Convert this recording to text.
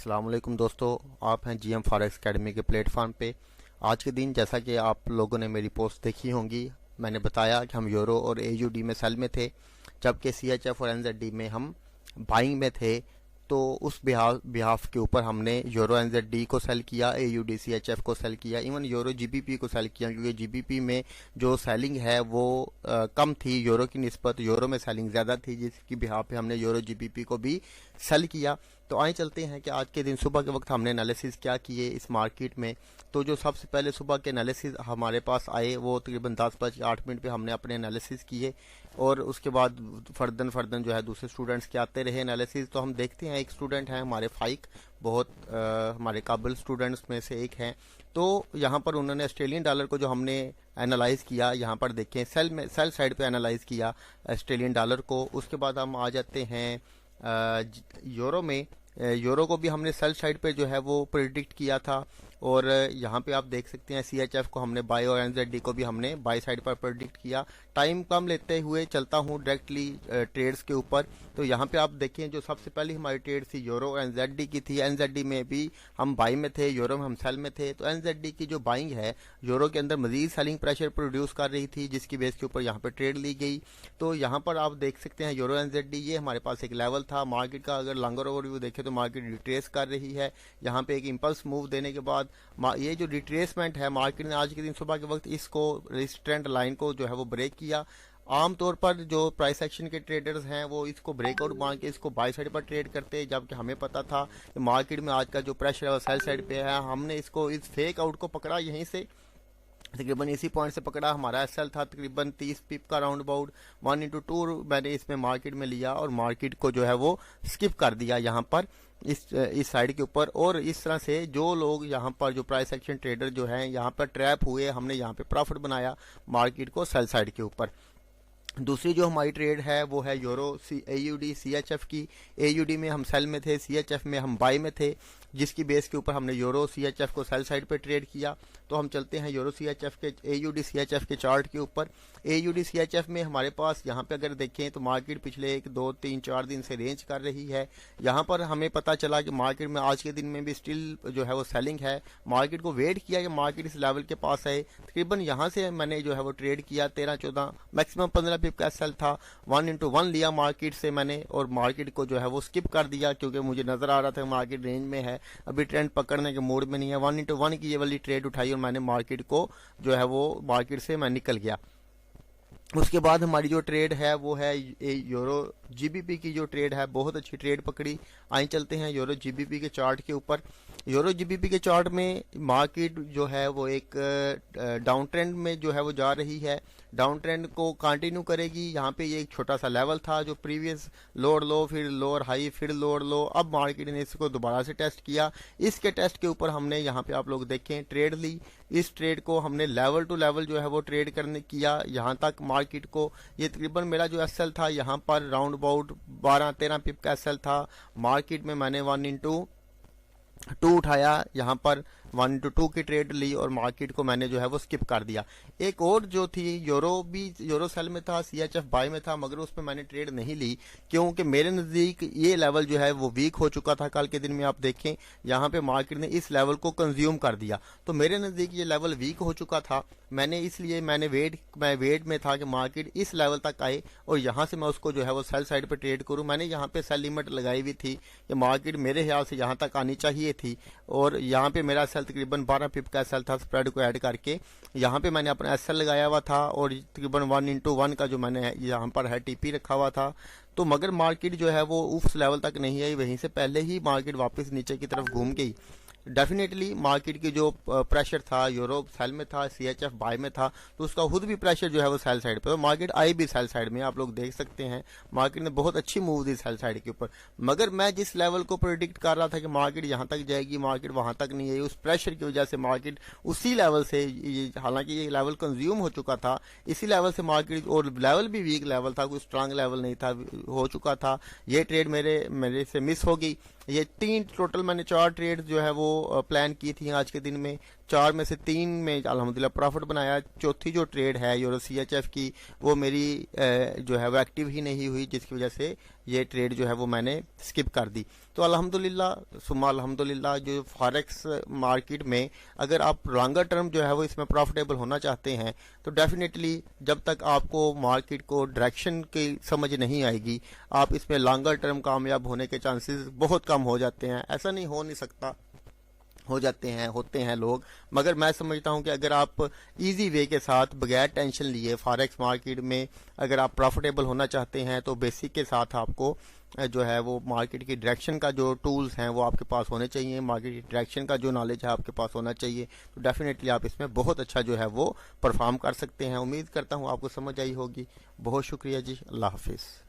अस्सलाम वालेकुम दोस्तों, आप हैं जीएम फॉरेक्स एकेडमी के प्लेटफॉर्म पे। आज के दिन जैसा कि आप लोगों ने मेरी पोस्ट देखी होंगी, मैंने बताया कि हम यूरो और एयूडी में सेल में थे, जबकि सीएचएफ और एनजेडी में हम बाइंग में थे। तो उस बिहाफ के ऊपर हमने यूरो एनजेडी को सेल किया, एयूडी सीएचएफ को सेल किया, इवन यूरो जीबीपी को सेल किया, क्योंकि जीबीपी में जो सेलिंग है वो कम थी यूरो की निस्बत, यूरो में सेलिंग ज़्यादा थी, जिसकी बिहाफ पे हमने यूरो जीबीपी को भी सेल किया। तो आए चलते हैं कि आज के दिन सुबह के वक्त हमने एनालिसिस क्या किए इस मार्केट में। तो जो सबसे पहले सुबह के एनालिसिस हमारे पास आए वो तकरीबन 10:08 पे हमने अपने एनालिसिस किए, और उसके बाद फर्दन जो है दूसरे स्टूडेंट्स के आते रहे एनालिसिस। तो हम देखते हैं, एक स्टूडेंट है हमारे फाइक, बहुत हमारे काबिल स्टूडेंट्स में से एक हैं। तो यहाँ पर उन्होंने ऑस्ट्रेलियन डॉलर को जो हमने एनालाइज किया, यहाँ पर देखें सेल साइड पे एनालाइज किया ऑस्ट्रेलियन डॉलर को। उसके बाद हम आ जाते हैं यूरो में। यूरो को भी हमने सेल साइड पे जो है वो प्रिडिक्ट किया था, और यहाँ पे आप देख सकते हैं सीएचएफ को हमने बाय और एनजेडी को भी हमने बाय साइड पर प्रिडिक्ट किया। टाइम कम लेते हुए चलता हूँ डायरेक्टली ट्रेड्स के ऊपर। तो यहाँ पे आप देखें, जो सबसे पहली हमारी ट्रेड थी यूरो और एनजेडी की थी। एनजेडी में भी हम बाई में थे, यूरो में हम सेल में थे। तो एनजेडी की जो बाइंग है यूरो के अंदर मजीद सेलिंग प्रेशर प्रोड्यूस कर रही थी, जिसकी बेस के ऊपर यहाँ पे ट्रेड ली गई। तो यहाँ पर आप देख सकते हैं यूरो एनजेडी, ये हमारे पास एक लेवल था मार्केट का। अगर लॉन्गर ओवरव्यू देखें तो मार्केट रिट्रेस कर रही है। यहाँ पे एक इंपल्स मूव देने के बाद ये जो रिट्रेसमेंट है मार्केट ने आज के दिन सुबह के वक्त इस ट्रेंड लाइन को जो है वो ब्रेक किया। आमतौर पर जो प्राइस एक्शन के ट्रेडर्स हैं वो इसको ब्रेकआउट मान के इसको बाय साइड पर ट्रेड करते हैं, जबकि हमें पता था कि मार्केट में आज का जो प्रेशर है वो सेल साइड पे है। हमने इसको इस फेक आउट को पकड़ा, यहीं से तकरीबन इसी पॉइंट से पकड़ा। हमारा एसएल था तकरीबन 30 पिप का राउंड अबाउट 1:2 मैंने इसमें मार्केट में लिया, और मार्केट को जो है वो स्किप कर दिया यहाँ पर इस साइड के ऊपर। और इस तरह से जो लोग यहाँ पर जो प्राइस एक्शन ट्रेडर जो हैं यहाँ पर ट्रैप हुए, हमने यहाँ पे प्रॉफिट बनाया मार्केट को सेल साइड के ऊपर। दूसरी जो हमारी ट्रेड है वो है यूरो एयूडी सीएचएफ की। एयूडी में हम सेल में थे, सीएचएफ में हम बाई में थे, जिसकी बेस के ऊपर हमने यूरो सीएचएफ को सेल साइड पे ट्रेड किया। तो हम चलते हैं यूरो सीएचएफ के एयूडी सीएचएफ के चार्ट के ऊपर। एयूडी सीएचएफ में हमारे पास यहाँ पे अगर देखें तो मार्केट पिछले 1 2 3 4 दिन से रेंज कर रही है। यहाँ पर हमें पता चला कि मार्केट में आज के दिन में भी स्टिल जो है वो सेलिंग है। मार्केट को वेट किया कि मार्केट इस लेवल के पास आए। तकरीबन यहाँ से मैंने जो है वो ट्रेड किया 13-14 मैक्सिमम 15 पिप का सेल था। 1:1 लिया मार्केट से मैंने, और मार्केट को जो है वो स्किप कर दिया, क्योंकि मुझे नजर आ रहा था मार्केट रेंज में है, अभी ट्रेंड पकड़ने के मूड में नहीं है। 1:1 की ये वाली ट्रेड उठाई और मैंने मार्केट को जो है वो मार्केट से मैं निकल गया। उसके बाद हमारी जो ट्रेड है वो है यूरो जीबीपी की। जो ट्रेड है बहुत अच्छी ट्रेड पकड़ी। आए चलते हैं यूरो जीबीपी के चार्ट के ऊपर। यूरो जीबीपी के चार्ट में मार्केट जो है वो एक डाउन ट्रेंड में जो है वो जा रही है, डाउन ट्रेंड को कंटिन्यू करेगी। यहाँ पे ये एक छोटा सा लेवल था जो प्रीवियस लोअर लो, फिर लोअर हाई, फिर लोअर लो। अब मार्केट ने इसको दोबारा से टेस्ट किया। इसके टेस्ट के ऊपर हमने यहाँ पे आप लोग देखें ट्रेड ली। इस ट्रेड को हमने लेवल टू लेवल जो है वो ट्रेड करने किया। यहाँ तक मार्केट को ये तकरीबन मेरा जो एसएल था यहाँ पर राउंड अबाउट 12-13 पिप का एसएल था। मार्केट में मैंने 1:2 उठाया, यहाँ पर 1:2 की ट्रेड ली, और मार्केट को मैंने जो है वो स्किप कर दिया। एक और जो थी यूरो सेल में था, सीएचएफ बाय में था, मगर उसमें मैंने ट्रेड नहीं ली, क्योंकि मेरे नज़दीक ये लेवल जो है वो वीक हो चुका था। कल के दिन में आप देखें यहाँ पे मार्केट ने इस लेवल को कंज्यूम कर दिया। तो मेरे नज़दीक ये लेवल वीक हो चुका था, इसलिए मैं वेट में था कि मार्केट इस लेवल तक आए और यहाँ से मैं उसको जो है वो सेल साइड पे ट्रेड करूँ। मैंने यहाँ पे सेल लिमिट लगाई हुई थी कि मार्केट मेरे ख्याल से यहाँ तक आनी चाहिए थी, और यहाँ पे मेरा सेल तकरीबन 12 पिप का एसएल था स्प्रेड को ऐड करके। यहाँ पे मैंने अपना एसएल लगाया हुआ था, और तकरीबन 1:1 का जो मैंने यहाँ पर है टीपी रखा हुआ था। तो मगर मार्केट जो है वो उस लेवल तक नहीं आई, वहीं से पहले ही मार्केट वापस नीचे की तरफ घूम गई। डेफिनेटली मार्केट की जो प्रेशर था यूरो सेल में था, सीएचएफ बाय में था, तो उसका खुद भी प्रेशर जो है वो सेल साइड पे, तो मार्केट आई भी सेल साइड में। आप लोग देख सकते हैं मार्केट ने बहुत अच्छी मूव दी सेल साइड के ऊपर। मगर मैं जिस लेवल को प्रिडिक्ट कर रहा था कि मार्केट यहाँ तक जाएगी, मार्केट वहां तक नहीं आई। उस प्रेशर की वजह से मार्केट उसी लेवल से, हालांकि ये लेवल कंज्यूम हो चुका था, इसी लेवल से मार्केट, और लेवल भी वीक लेवल था, कोई स्ट्रांग लेवल नहीं था, हो चुका था। ये ट्रेड मेरे से मिस हो गई। ये 3 टोटल मैंने 4 ट्रेड जो है वो प्लान की थी आज के दिन में, 4 में से 3 में अल्हम्दुलिल्लाह प्रॉफिट बनाया। चौथी जो ट्रेड है यूरो CHF की, वो मेरी जो है वो एक्टिव ही नहीं हुई, जिसकी वजह से ये ट्रेड जो है वो मैंने स्किप कर दी। तो अल्हम्दुलिल्लाह सुम्मा अल्हम्दुलिल्लाह, जो फॉरेक्स मार्केट में अगर आप लॉन्गर टर्म जो है वो इसमें प्रॉफिटेबल होना चाहते हैं तो डेफिनेटली जब तक आपको मार्केट को डायरेक्शन की समझ नहीं आएगी, आप इसमें लॉन्गर टर्म कामयाब होने के चांसेस बहुत कम हो जाते हैं। ऐसा नहीं हो नहीं सकता, हो जाते हैं, होते हैं लोग, मगर मैं समझता हूं कि अगर आप इजी वे के साथ बगैर टेंशन लिए फॉरेक्स मार्केट में अगर आप प्रॉफिटेबल होना चाहते हैं तो बेसिक के साथ आपको जो है वो मार्केट की डायरेक्शन का जो टूल्स हैं वो आपके पास होने चाहिए, मार्केट की डायरेक्शन का जो नॉलेज है आपके पास होना चाहिए। तो डेफिनेटली आप इसमें बहुत अच्छा जो है वो परफॉर्म कर सकते हैं। उम्मीद करता हूँ आपको समझ आई होगी। बहुत शुक्रिया जी, अल्लाह हाफिज़।